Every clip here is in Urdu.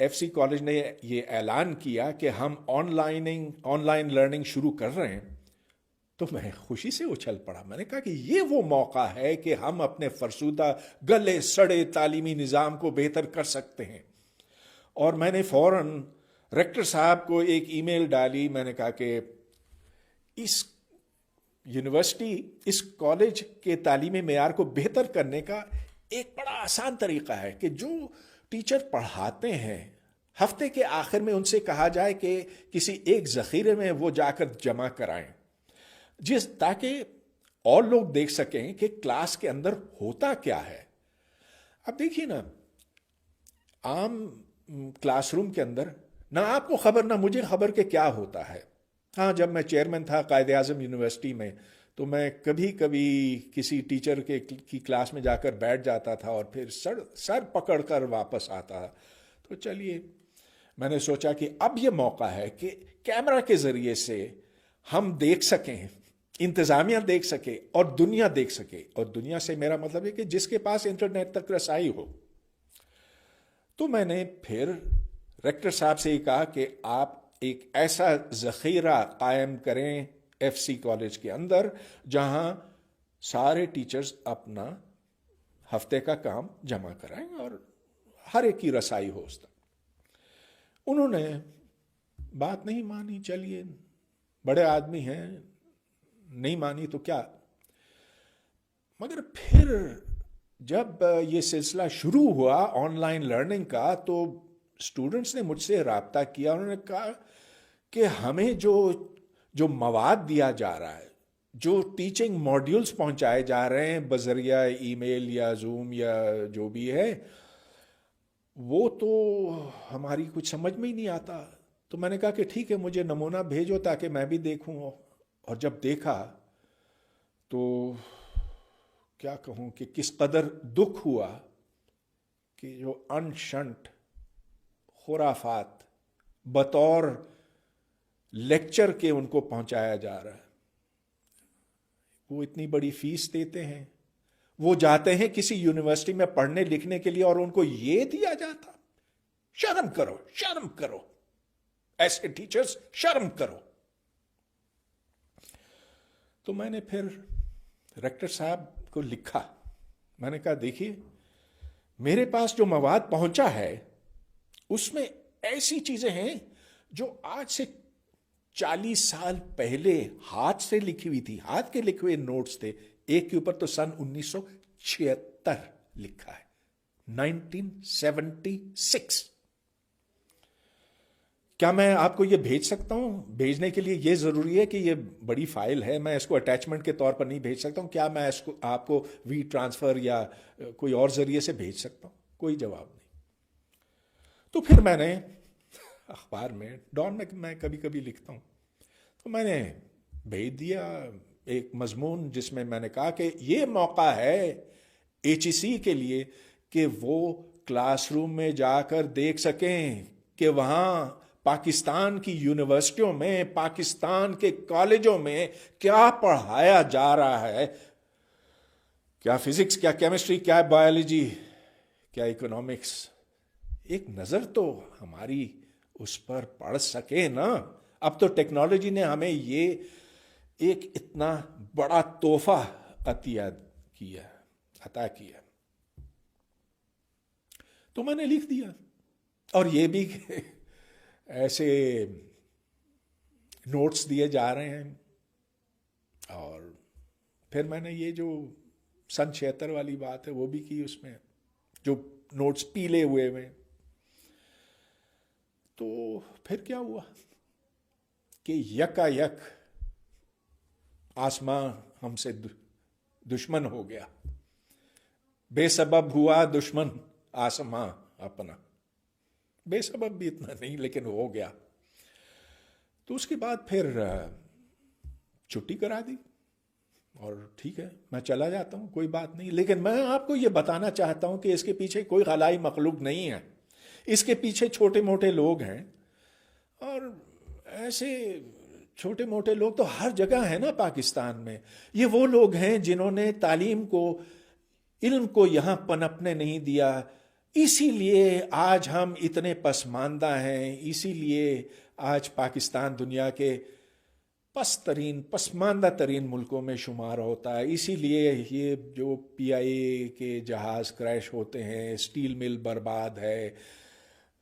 ایف سی کالج نے یہ اعلان کیا کہ ہم آن لائن لرننگ شروع کر رہے ہیں تو میں خوشی سے اچھل پڑا. میں نے کہا کہ یہ وہ موقع ہے کہ ہم اپنے فرسودہ گلے سڑے تعلیمی نظام کو بہتر کر سکتے ہیں. اور میں نے فوراً ریکٹر صاحب کو ایک ای میل ڈالی. میں نے کہا کہ اس یونیورسٹی اس کالج کے تعلیمی معیار کو بہتر کرنے کا ایک بڑا آسان طریقہ ہے کہ جو ٹیچر پڑھاتے ہیں ہفتے کے آخر میں ان سے کہا جائے کہ کسی ایک ذخیرے میں وہ جا کر جمع کرائیں تاکہ اور لوگ دیکھ سکیں کہ کلاس کے اندر ہوتا کیا ہے. اب دیکھیے نا, عام کلاس روم کے اندر نہ آپ کو خبر نہ مجھے خبر کہ کیا ہوتا ہے. ہاں, جب میں چیئرمین تھا قائد اعظم یونیورسٹی میں تو میں کبھی کبھی کسی ٹیچر کی کلاس میں جا کر بیٹھ جاتا تھا اور پھر سر پکڑ کر واپس آتا. تو چلیے, میں نے سوچا کہ اب یہ موقع ہے کہ کیمرہ کے ذریعے سے ہم دیکھ سکیں, انتظامیہ دیکھ سکے اور دنیا دیکھ سکے. اور دنیا سے میرا مطلب ہے کہ جس کے پاس انٹرنیٹ تک رسائی ہو. تو میں نے پھر ریکٹر صاحب سے یہ کہا کہ آپ ایک ایسا ذخیرہ قائم کریں ایف سی کالج کے اندر جہاں سارے ٹیچرز اپنا ہفتے کا کام جمع کرائیں اور ہر ایک کی رسائی ہو اس تک. انہوں نے بات نہیں مانی. چلیے, بڑے آدمی ہیں, نہیں مانی تو کیا. مگر پھر جب یہ سلسلہ شروع ہوا آن لائن لرننگ کا تو اسٹوڈنٹس نے مجھ سے رابطہ کیا. انہوں نے کہا کہ ہمیں جو مواد دیا جا رہا ہے, جو ٹیچنگ ماڈیولز پہنچائے جا رہے ہیں بذریعہ ای میل یا زوم یا جو بھی ہے, وہ تو ہماری کچھ سمجھ میں ہی نہیں آتا. تو میں نے کہا کہ ٹھیک ہے, مجھے نمونہ بھیجو تاکہ میں بھی دیکھوں. اور جب دیکھا تو کیا کہوں کہ کس قدر دکھ ہوا کہ جو انشنٹ خرافات بطور لیکچر کے ان کو پہنچایا جا رہا ہے. وہ اتنی بڑی فیس دیتے ہیں, وہ جاتے ہیں کسی یونیورسٹی میں پڑھنے لکھنے کے لیے اور ان کو یہ دیا جاتا. شرم کرو, شرم کرو, ایسے ٹیچرز شرم کرو. تو میں نے پھر ریکٹر صاحب کو لکھا. میں نے کہا دیکھیے, میرے پاس جو مواد پہنچا ہے اس میں ایسی چیزیں ہیں جو آج سے 40 سال پہلے ہاتھ سے لکھی ہوئی تھی, ہاتھ کے لکھے ہوئے نوٹس تھے. ایک کے اوپر تو سن 1976 لکھا ہے, 1976. کیا میں آپ کو یہ بھیج سکتا ہوں؟ بھیجنے کے لیے یہ ضروری ہے کہ یہ بڑی فائل ہے, میں اس کو اٹیچمنٹ کے طور پر نہیں بھیج سکتا ہوں. کیا میں اس کو آپ کو وی ٹرانسفر یا کوئی اور ذریعے سے بھیج سکتا ہوں؟ کوئی جواب نہیں. تو پھر میں نے اخبار میں ڈان میں کبھی کبھی لکھتا ہوں, تو میں نے بھیج دیا ایک مضمون جس میں میں نے کہا کہ یہ موقع ہے ایچ ای سی کے لیے کہ وہ کلاس روم میں جا کر دیکھ سکیں کہ وہاں پاکستان کی یونیورسٹیوں میں, پاکستان کے کالجوں میں کیا پڑھایا جا رہا ہے. کیا فزکس, کیا کیمسٹری, کیا بایولوجی, کیا اکنامکس. ایک نظر تو ہماری اس پر پڑ سکے نا. اب تو ٹیکنالوجی نے ہمیں یہ ایک اتنا بڑا تحفہ عطا کیا. تو میں نے لکھ دیا, اور یہ بھی ایسے نوٹس دیے جا رہے ہیں. اور پھر میں نے یہ جو سن 76 والی بات ہے وہ بھی کی اس میں, جو نوٹس پیلے ہوئے ہوئے. تو پھر کیا ہوا کہ یکا یک آسماں ہم سے دشمن ہو گیا. بے سبب ہوا دشمن آسماں اپنا. بے سبب بھی اتنا نہیں, لیکن ہو گیا. تو اس کے بعد پھر چھٹی کرا دی, اور ٹھیک ہے میں چلا جاتا ہوں, کوئی بات نہیں. لیکن میں آپ کو یہ بتانا چاہتا ہوں کہ اس کے پیچھے کوئی خلائی مخلوق نہیں ہے. اس کے پیچھے چھوٹے موٹے لوگ ہیں, اور ایسے چھوٹے موٹے لوگ تو ہر جگہ ہیں نا پاکستان میں. یہ وہ لوگ ہیں جنہوں نے تعلیم کو, علم کو یہاں پنپنے نہیں دیا, اسی لیے آج ہم اتنے پسماندہ ہیں، اسی لیے آج پاکستان دنیا کے پسماندہ ترین ملکوں میں شمار ہوتا ہے. اسی لیے یہ جو پی آئی اے کے جہاز کریش ہوتے ہیں، اسٹیل مل برباد ہے،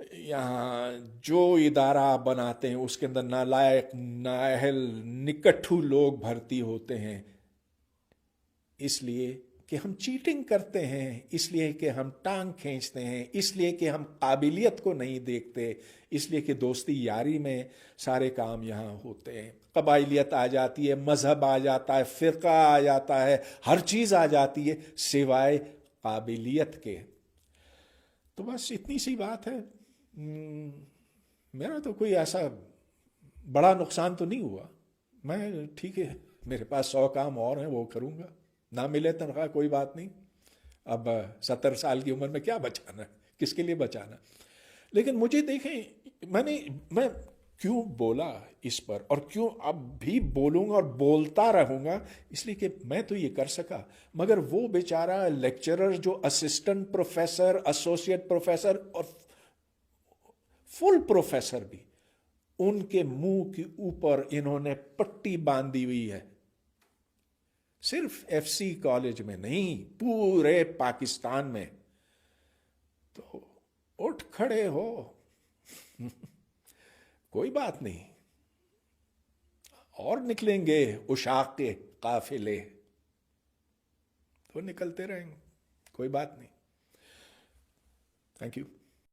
یہاں جو ادارہ بناتے ہیں اس کے اندر نالائق نااہل نکٹھو لوگ بھرتی ہوتے ہیں، اس لیے کہ ہم چیٹنگ کرتے ہیں، اس لیے کہ ہم ٹانگ کھینچتے ہیں، اس لیے کہ ہم قابلیت کو نہیں دیکھتے، اس لیے کہ دوستی یاری میں سارے کام یہاں ہوتے ہیں. قبائلیت آ جاتی ہے، مذہب آ جاتا ہے، فرقہ آ جاتا ہے، ہر چیز آ جاتی ہے سوائے قابلیت کے. تو بس اتنی سی بات ہے. میرا تو کوئی ایسا بڑا نقصان تو نہیں ہوا. میں ٹھیک ہے، میرے پاس 100 کام اور ہیں، وہ کروں گا. نہ ملے تنخواہ کوئی بات نہیں. اب 70 سال کی عمر میں کیا بچانا ہے، کس کے لیے بچانا. لیکن مجھے دیکھیں، میں کیوں بولا اس پر اور کیوں اب بھی بولوں گا اور بولتا رہوں گا، اس لیے کہ میں تو یہ کر سکا، مگر وہ بیچارہ لیکچرر جو اسسٹنٹ پروفیسر، ایسوسیٹ پروفیسر اور فل پروفیسر بھی، ان کے منہ کے اوپر انہوں نے پٹی باندھی ہوئی ہے. صرف ایف سی کالج میں نہیں، پورے پاکستان میں. تو اٹھ کھڑے ہو. کوئی بات نہیں، اور نکلیں گے اشاق کے قافلے، تو نکلتے رہیں گے، کوئی بات نہیں. Thank you.